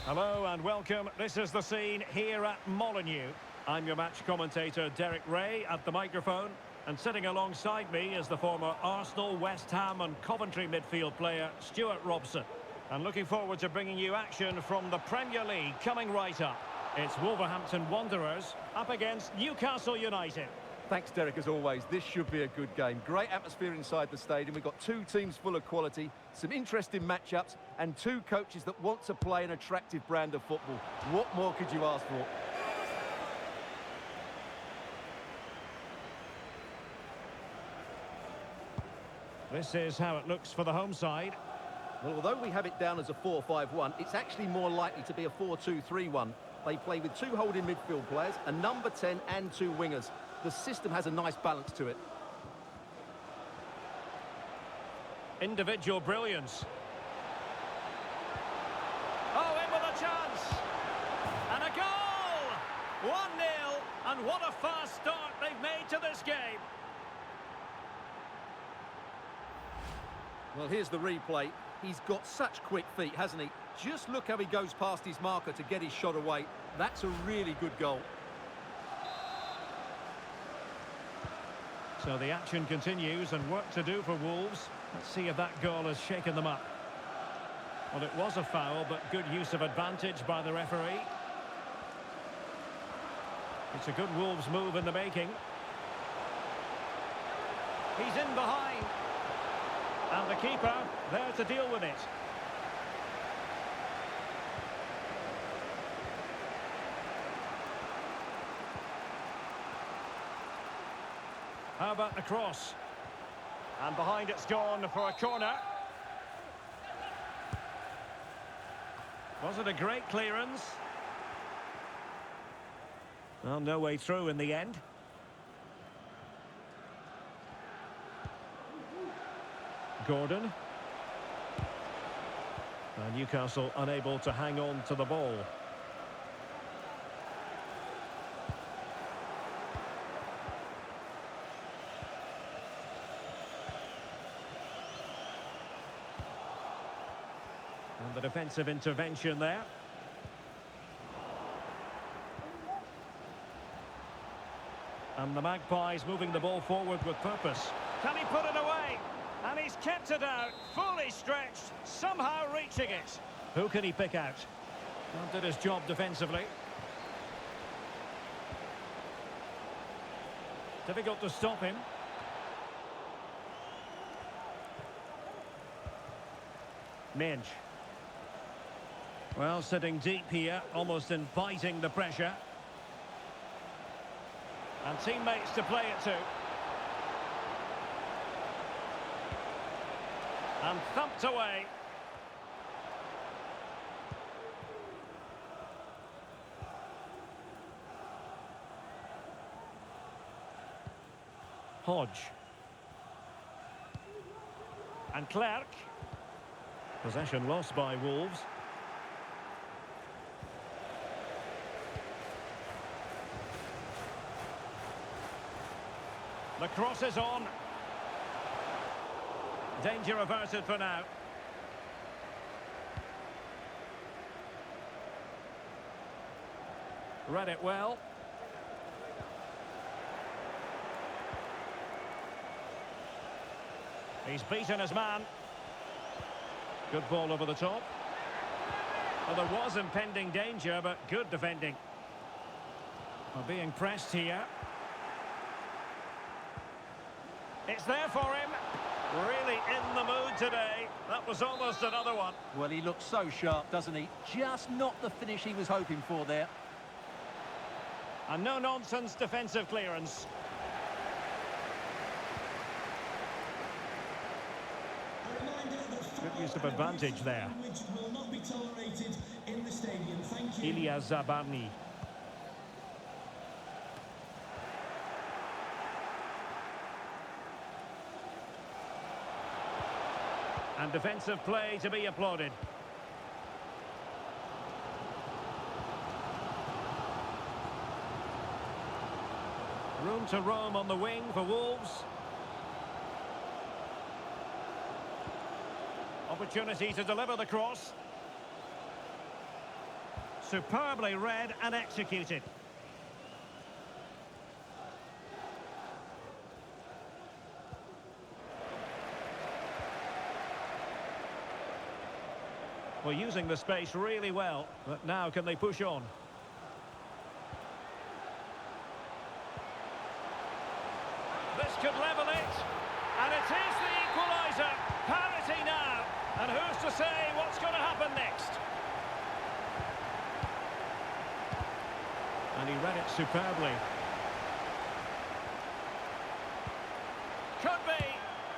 Speaker 2: Hello and welcome. This is the scene here at Molineux. I'm your match commentator, Derek Ray, at the microphone. And sitting alongside me is the former Arsenal, West Ham and Coventry midfield player, Stuart Robson. And looking forward to bringing you action from the Premier League coming right up. It's Wolverhampton Wanderers up against Newcastle United.
Speaker 3: Thanks, Derek, as always. This should be a good game. Great atmosphere inside the stadium. We've got two teams full of quality, some interesting matchups, and two coaches that want to play an attractive brand of football. What more could you ask for?
Speaker 2: This is how it looks for the home side.
Speaker 3: Well, although we have it down as a 4-5-1, it's actually more likely to be a 4-2-3-1. They play with two holding midfield players, a number 10 and two wingers. The system has a nice balance to it.
Speaker 2: Individual brilliance. Oh, in with a chance. And a goal! 1-0. And what a fast start they've made to this game.
Speaker 3: Well, here's the replay. He's got such quick feet, hasn't he? Just look how he goes past his marker to get his shot away. That's a really good goal.
Speaker 2: So the action continues and work to do for Wolves. Let's see if that goal has shaken them up. Well, it was a foul, but good use of advantage by the referee. It's a good Wolves move in the making. He's in behind. And the keeper there to deal with it. How about the cross? And behind it's gone for a corner. Was it a great clearance? Well, no way through in the end. Gordon. And Newcastle unable to hang on to the ball. And the defensive intervention there. And the Magpies moving the ball forward with purpose. Can he put it away? And he's kept it out, fully stretched, somehow reaching it. Who can he pick out? Well, did his job defensively. Difficult to stop him. Minge. Well, sitting deep here, almost inviting the pressure. And teammates to play it to. And thumped away. Hodge. And Clerc. Possession lost by Wolves. The cross is on. Danger averted for now. Read it well. He's beaten his man. Good ball over the top. Well, there was impending danger, but good defending. Well, being pressed here. It's there for him. Really in the mood today. That was almost another one.
Speaker 3: Well, he looks so sharp, doesn't he? Just not the finish he was hoping for there.
Speaker 2: And no-nonsense defensive clearance. Good use of advantage there.
Speaker 9: Which will not be tolerated in the stadium. Thank you.
Speaker 2: Ilya Zabarny. And defensive play to be applauded. Room to roam on the wing for Wolves. Opportunity to deliver the cross. Superbly read and executed. Well, using the space really well, but now can they push on? This could level it, and it is the equaliser. Parity now, and who's to say what's going to happen next? And he read it superbly. Could be,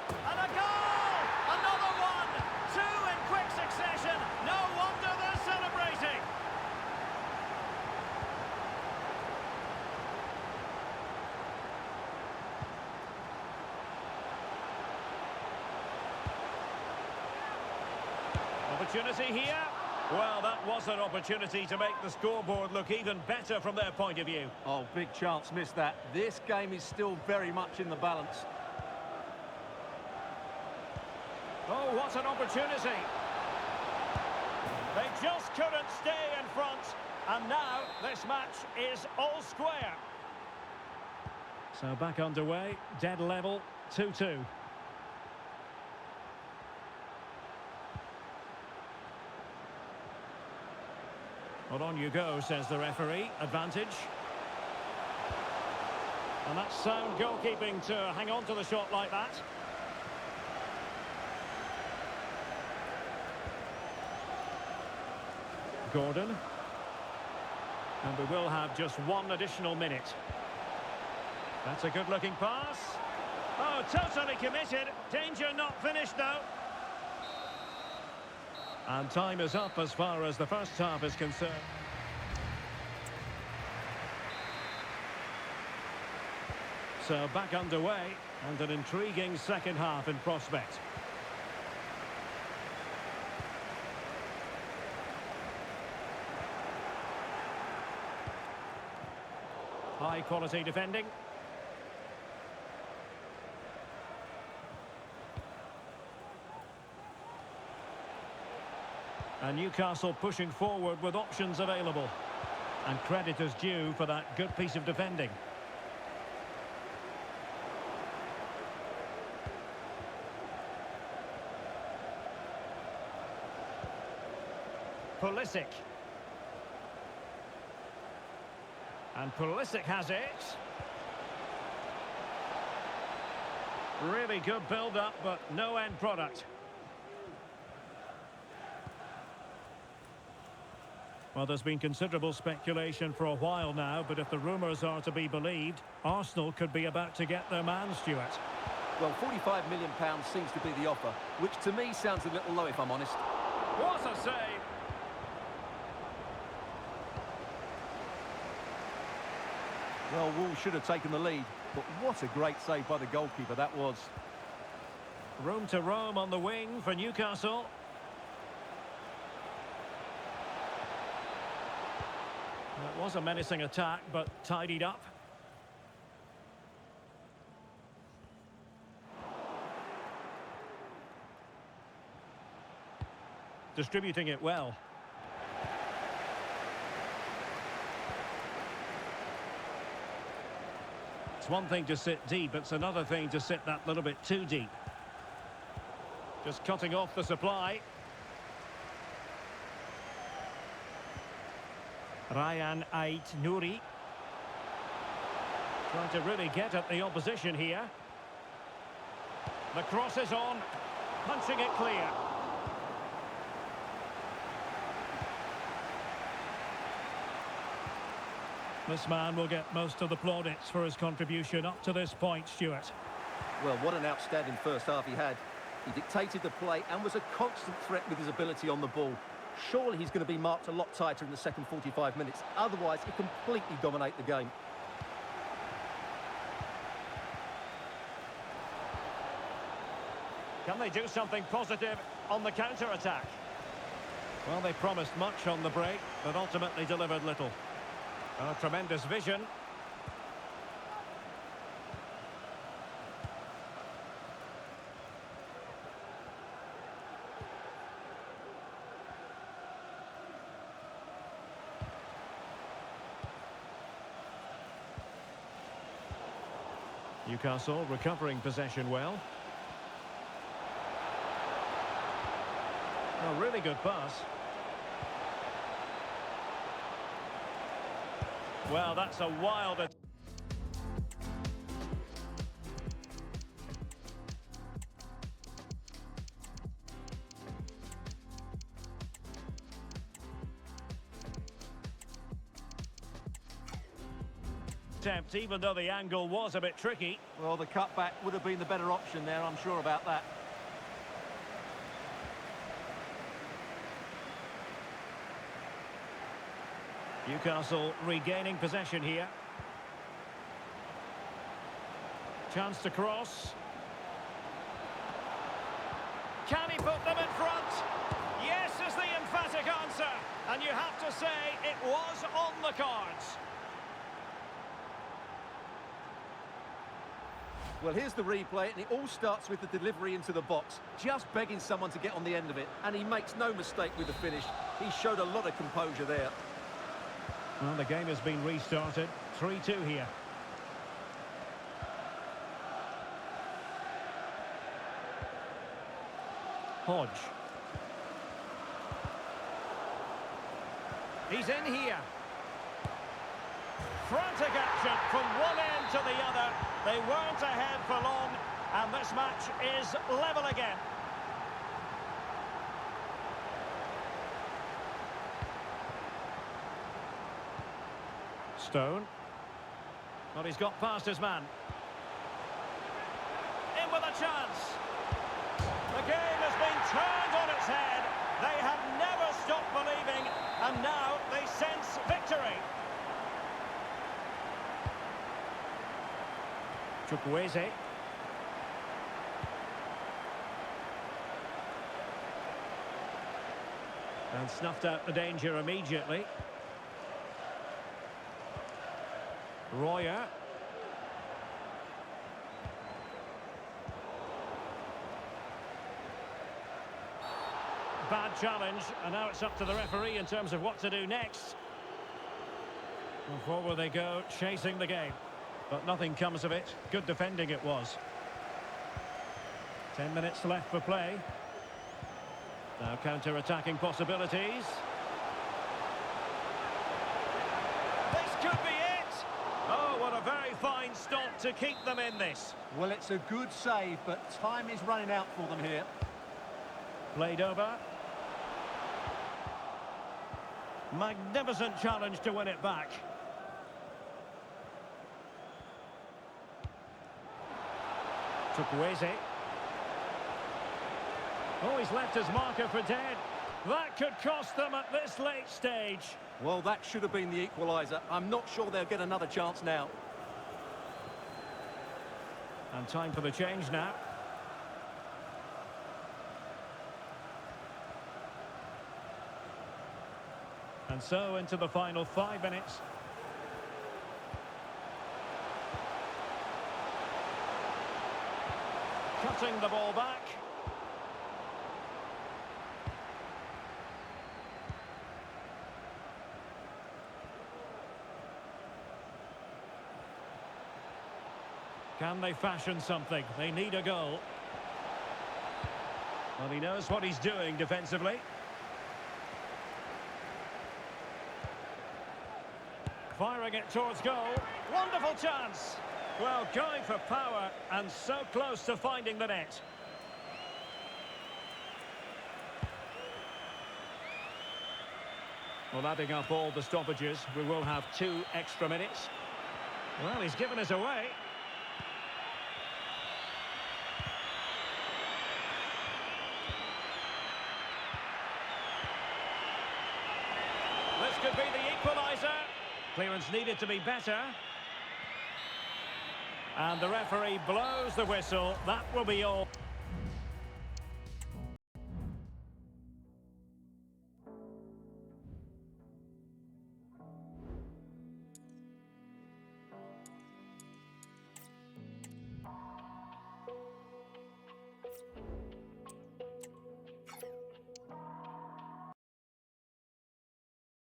Speaker 2: and a goal! Another one! Two in quick succession. No wonder they're celebrating. Opportunity here. Well, that was an opportunity to make the scoreboard look even better from their point of view.
Speaker 3: Oh, big chance, missed that. This game is still very much in the balance.
Speaker 2: Oh, what an opportunity. They just couldn't stay in front. And now this match is all square. So back underway, dead level, 2-2. Well, on you go, says the referee. Advantage. And that's sound goalkeeping to hang on to the shot like that. Gordon. And we will have just one additional minute. That's a good-looking pass. Oh, totally committed. Danger not finished, though. And time is up as far as the first half is concerned. So back underway, and an intriguing second half in prospect. High quality defending. And Newcastle pushing forward with options available. And credit is due for that good piece of defending. Pulisic. And Pulisic has it. Really good build-up, but no end product. Well, there's been considerable speculation for a while now, but if the rumours are to be believed, Arsenal could be about to get their man, Stuart.
Speaker 3: Well, £45 million seems to be the offer, which to me sounds a little low if I'm honest.
Speaker 2: What a save!
Speaker 3: Well, Wolves should have taken the lead, but what a great save by the goalkeeper that was.
Speaker 2: Room to roam on the wing for Newcastle. It was a menacing attack, but tidied up. Distributing it well. It's one thing to sit deep, it's another thing to sit that little bit too deep. Just cutting off the supply. Ryan Ait-Nouri. Trying to really get at the opposition here. The cross is on. Punching it clear. This man will get most of the plaudits for his contribution up to this point, Stuart.
Speaker 3: Well, what an outstanding first half he had. He dictated the play and was a constant threat with his ability on the ball. Surely he's going to be marked a lot tighter in the second 45 minutes. Otherwise, he completely dominate the game.
Speaker 2: Can they do something positive on the counter-attack? Well, they promised much on the break, but ultimately delivered little. A tremendous vision. Newcastle recovering possession well. A really good pass. Well, that's a wild attempt, even though the angle was a bit tricky.
Speaker 3: Well, the cutback would have been the better option there, I'm sure about that.
Speaker 2: Newcastle regaining possession here. Chance to cross. Can he put them in front? Yes is the emphatic answer. And you have to say it was on the cards.
Speaker 3: Well, here's the replay, and it all starts with the delivery into the box. Just begging someone to get on the end of it. And he makes no mistake with the finish. He showed a lot of composure there.
Speaker 2: Well, the game has been restarted. 3-2 here. Hodge. He's in here. Frantic action from one end to the other. They weren't ahead for long, and this match is level again. Stone. Well, he's got past his man. In with a chance. The game has been turned on its head. They have never stopped believing, and now they sense victory. Chukwueze. And snuffed out the danger immediately. Royer. Bad challenge, and now it's up to the referee in terms of what to do next. And forward they go, chasing the game. But nothing comes of it. Good defending it was. 10 minutes left for play. Now counter-attacking possibilities. This could be it! Oh, what a very fine stop to keep them in this.
Speaker 3: Well, it's a good save, but time is running out for them here.
Speaker 2: Played over. Magnificent challenge to win it back. Chukwueze. Oh, he's left his marker for dead. That could cost them at this late stage.
Speaker 3: Well, that should have been the equaliser. I'm not sure they'll get another chance now.
Speaker 2: And time for the change now. And so into the final 5 minutes. Cutting the ball back. Can they fashion something? They need a goal. Well, he knows what he's doing defensively. Firing it towards goal. Wonderful chance. Well, going for power and so close to finding the net. Well, adding up all the stoppages, we will have 2 extra minutes. Well, he's given us away. This could be the equaliser. Clearance needed to be better. And the referee blows the whistle. That will be all.